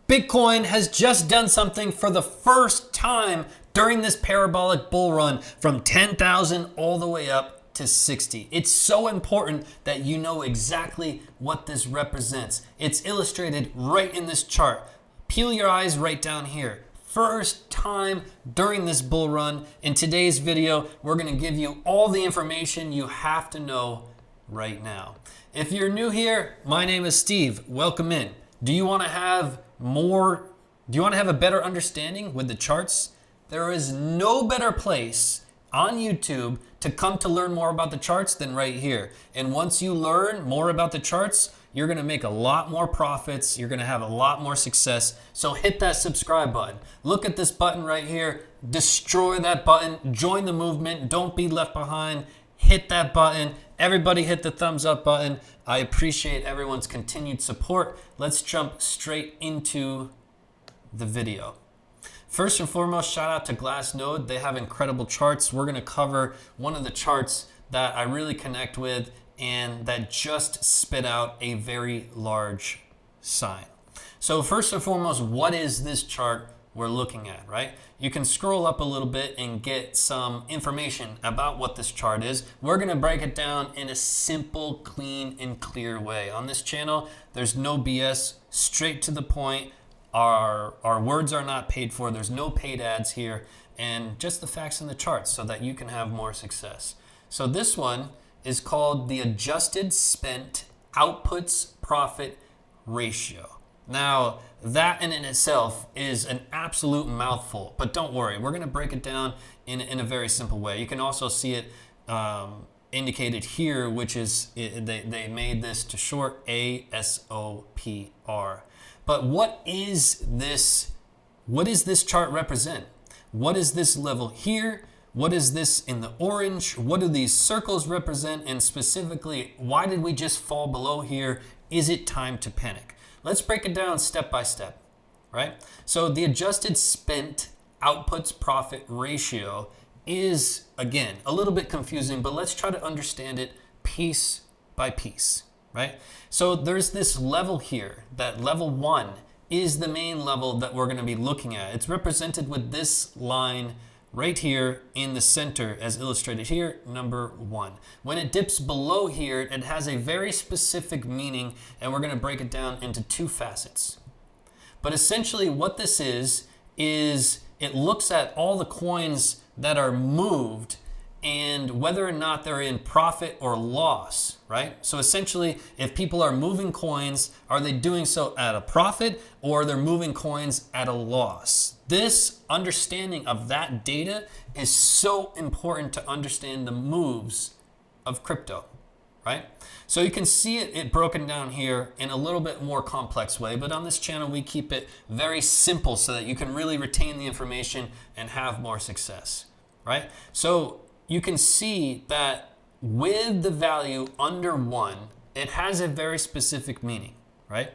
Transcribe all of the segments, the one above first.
Bitcoin has just done something for the first time during this parabolic bull run from 10,000 all the way up to 60. It's so important that you know exactly what this represents. It's illustrated right in this chart. Peel your eyes right down here. First time during this bull run. In today's video, we're going to give you all the information you have to know right now. If you're new here, my name is Steve. Welcome in. Do you want to have a better understanding with the charts? There is no better place on YouTube to come to learn more about the charts than right here. And once you learn more about the charts, you're going to make a lot more profits. You're going to have a lot more success. So hit that subscribe button. Look at this button right here. Destroy that button. Join the movement. Don't be left behind. Hit that button. Everybody hit the thumbs up button. I appreciate everyone's continued support. Let's jump straight into the video. First and foremost, shout out to Glassnode. They have incredible charts. We're going to cover one of the charts that I really connect with and that just spit out a very large sign. So first and foremost, what is this chart we're looking at, right? You can scroll up a little bit and get some information about what this chart is. We're going to break it down in a simple, clean, and clear way. On this channel, there's no BS, straight to the point. Our words are not paid for. There's no paid ads here, and just the facts and the charts so that you can have more success. So this one is called the adjusted spent outputs profit ratio. Now, that in itself is an absolute mouthful, but don't worry, we're going to break it down in a very simple way. You can also see it indicated here, which is, they made this to short ASOPR. But what is this chart represent? What is this level here? What is this in the orange? What do these circles represent? And specifically, why did we just fall below here? Is it time to panic? Let's break it down step by step, right? So the adjusted spent outputs profit ratio is, again, a little bit confusing, but let's try to understand it piece by piece, right? So there's this level here, that level 1 is the main level that we're going to be looking at. It's represented with this line right here in the center as illustrated here, number 1. When it dips below here, it has a very specific meaning, and we're going to break it down into 2 facets. But essentially what this is it looks at all the coins that are moved and whether or not they're in profit or loss, right? So essentially, if people are moving coins, are they doing so at a profit or they're moving coins at a loss? This understanding of that data is so important to understand the moves of crypto, right? So you can see it broken down here in a little bit more complex way, but on this channel, we keep it very simple so that you can really retain the information and have more success, right? So you can see that with the value under 1, it has a very specific meaning, right?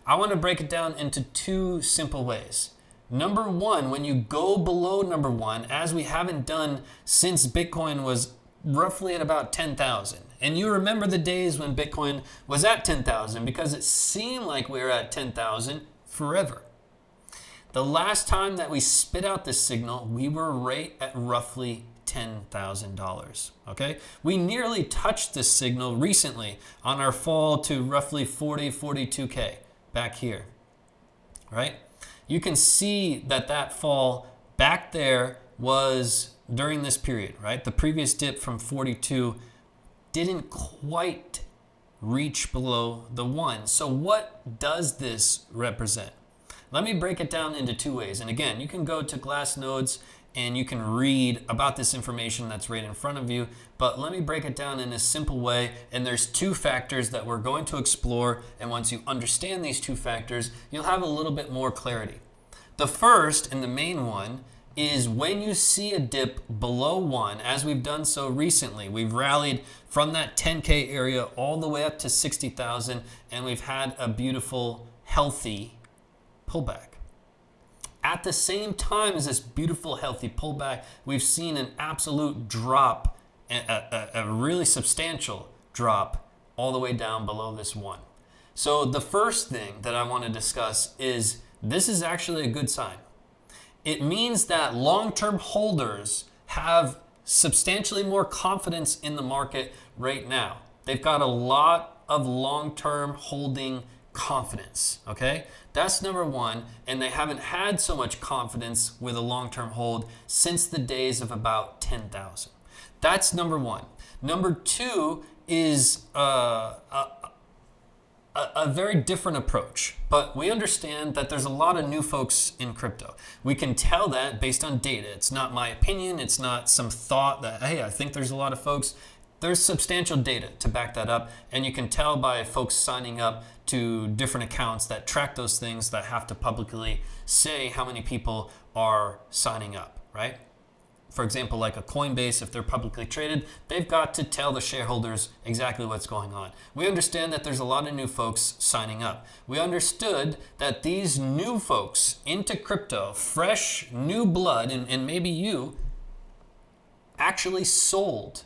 I want to break it down into 2 simple ways. Number 1, when you go below number 1, as we haven't done since Bitcoin was roughly at about 10,000. And you remember the days when Bitcoin was at 10,000 because it seemed like we were at 10,000 forever. The last time that we spit out this signal, we were right at roughly $10,000, okay? We nearly touched this signal recently on our fall to roughly 42K back here, right? You can see that fall back there was during this period, right? The previous dip from 42 didn't quite reach below the 1. So what does this represent? Let me break it down into 2 ways. And again, you can go to Glassnode's and you can read about this information that's right in front of you. But let me break it down in a simple way. And there's 2 factors that we're going to explore. And once you understand these 2 factors, you'll have a little bit more clarity. The first and the main one is when you see a dip below 1, as we've done so recently. We've rallied from that 10K area all the way up to 60,000, and we've had a beautiful, healthy pullback. At the same time as this beautiful, healthy pullback, we've seen an absolute drop, a really substantial drop all the way down below this 1. So the first thing that I want to discuss is this is actually a good sign. It means that long-term holders have substantially more confidence in the market right now. They've got a lot of long-term holding confidence, okay? That's number one, and they haven't had so much confidence with a long-term hold since the days of about 10,000. That's number one. Number two is a very different approach, but we understand that there's a lot of new folks in crypto. We can tell that based on data. It's not my opinion. It's not some thought that, hey, I think there's a lot of folks. There's substantial data to back that up, and you can tell by folks signing up to different accounts that track those things that have to publicly say how many people are signing up, right? For example, like a Coinbase, if they're publicly traded, they've got to tell the shareholders exactly what's going on. We understand that there's a lot of new folks signing up. We understood that these new folks into crypto, fresh, new blood, and maybe you, actually sold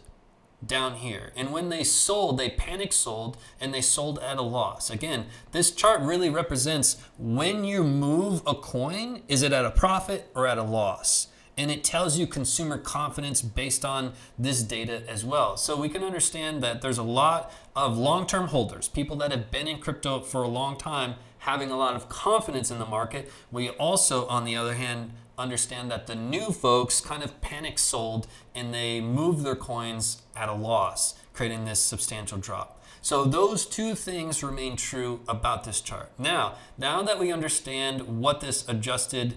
down here. And when they sold, they panic sold, and they sold at a loss. Again, this chart really represents when you move a coin, is it at a profit or at a loss? And it tells you consumer confidence based on this data as well. So we can understand that there's a lot of long-term holders, people that have been in crypto for a long time, having a lot of confidence in the market. We also, on the other hand, understand that the new folks kind of panic sold and they moved their coins at a loss, creating this substantial drop. So those two things remain true about this chart. Now that we understand what this adjusted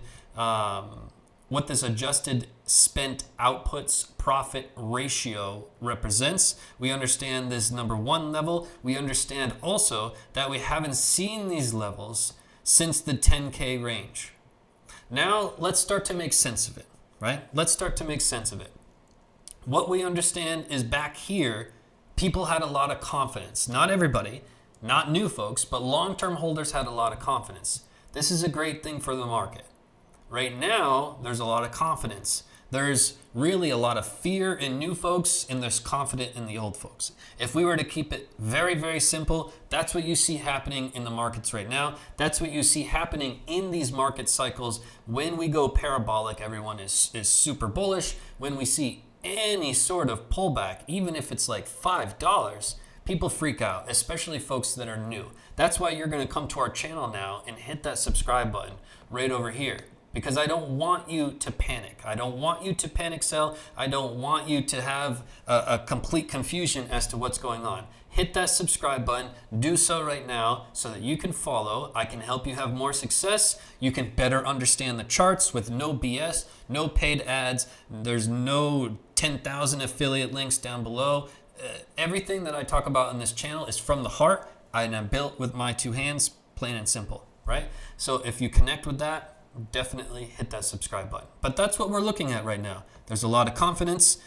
spent outputs profit ratio represents, we understand this number one level. We understand also that we haven't seen these levels since the 10K range. Now let's start to make sense of it, right? Let's start to make sense of it. What we understand is back here, people had a lot of confidence. Not everybody, not new folks, but long-term holders had a lot of confidence. This is a great thing for the market. Right now, there's a lot of confidence. There's really a lot of fear in new folks, and there's confidence in the old folks. If we were to keep it very, very simple, that's what you see happening in the markets right now. That's what you see happening in these market cycles. When we go parabolic, everyone is super bullish. When we see any sort of pullback, even if it's like $5, people freak out, especially folks that are new. That's why you're going to come to our channel now and hit that subscribe button right over here. Because I don't want you to panic. I don't want you to panic sell. I don't want you to have a complete confusion as to what's going on. Hit that subscribe button. Do so right now so that you can follow. I can help you have more success. You can better understand the charts with no BS, no paid ads. There's no 10,000 affiliate links down below. Everything that I talk about on this channel is from the heart, and I'm built with my two hands, plain and simple, right? So if you connect with that, definitely hit that subscribe button. But that's what we're looking at right now. There's a lot of confidence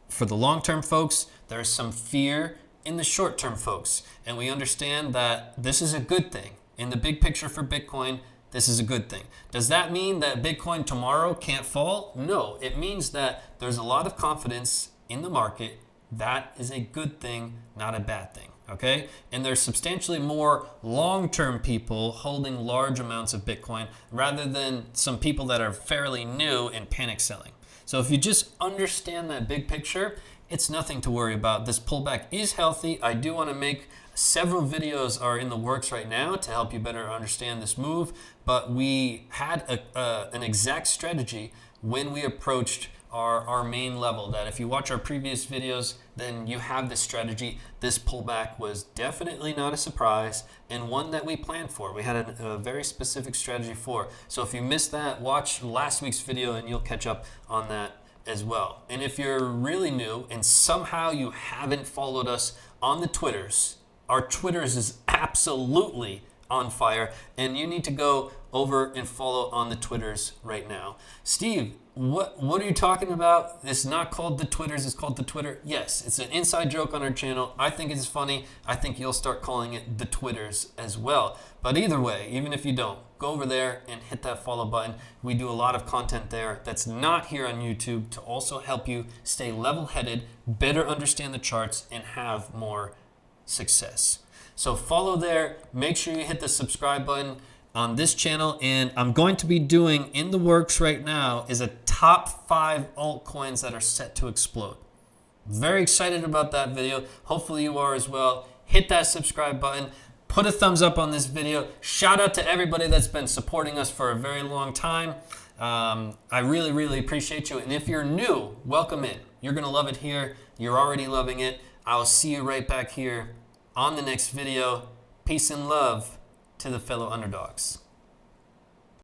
for the long-term folks. There's some fear in the short-term folks. And we understand that this is a good thing. In the big picture for Bitcoin, this is a good thing. Does that mean that Bitcoin tomorrow can't fall? No, it means that there's a lot of confidence in the market. That is a good thing, not a bad thing. Okay, and there's substantially more long-term people holding large amounts of Bitcoin rather than some people that are fairly new and panic selling. So if you just understand that big picture, it's nothing to worry about. This pullback is healthy. I do want to make several videos are in the works right now to help you better understand this move, but we had an exact strategy when we approached our main level, that if you watch our previous videos, then you have this strategy. This pullback was definitely not a surprise and one that we planned for. We had a very specific strategy for. So if you missed that, watch last week's video and you'll catch up on that as well. And if you're really new and somehow you haven't followed us on the Twitters, our Twitters is absolutely on fire, and you need to go over and follow on the Twitters right now. Steve, what are you talking about? It's not called the Twitters, it's called the Twitter. Yes, it's an inside joke on our channel. I think it's funny. I think you'll start calling it the Twitters as well. But either way, even if you don't, go over there and hit that follow button. We do a lot of content there that's not here on YouTube to also help you stay level-headed, better understand the charts, and have more success. So follow there, make sure you hit the subscribe button, on this channel, and I'm going to be doing in the works right now is a top 5 altcoins that are set to explode. Very excited about that video. Hopefully you are as well. Hit that subscribe button. Put a thumbs up on this video. Shout out to everybody that's been supporting us for a very long time. I really, really appreciate you. And if you're new, welcome in. You're going to love it here. You're already loving it. I'll see you right back here on the next video. Peace and love to the fellow underdogs.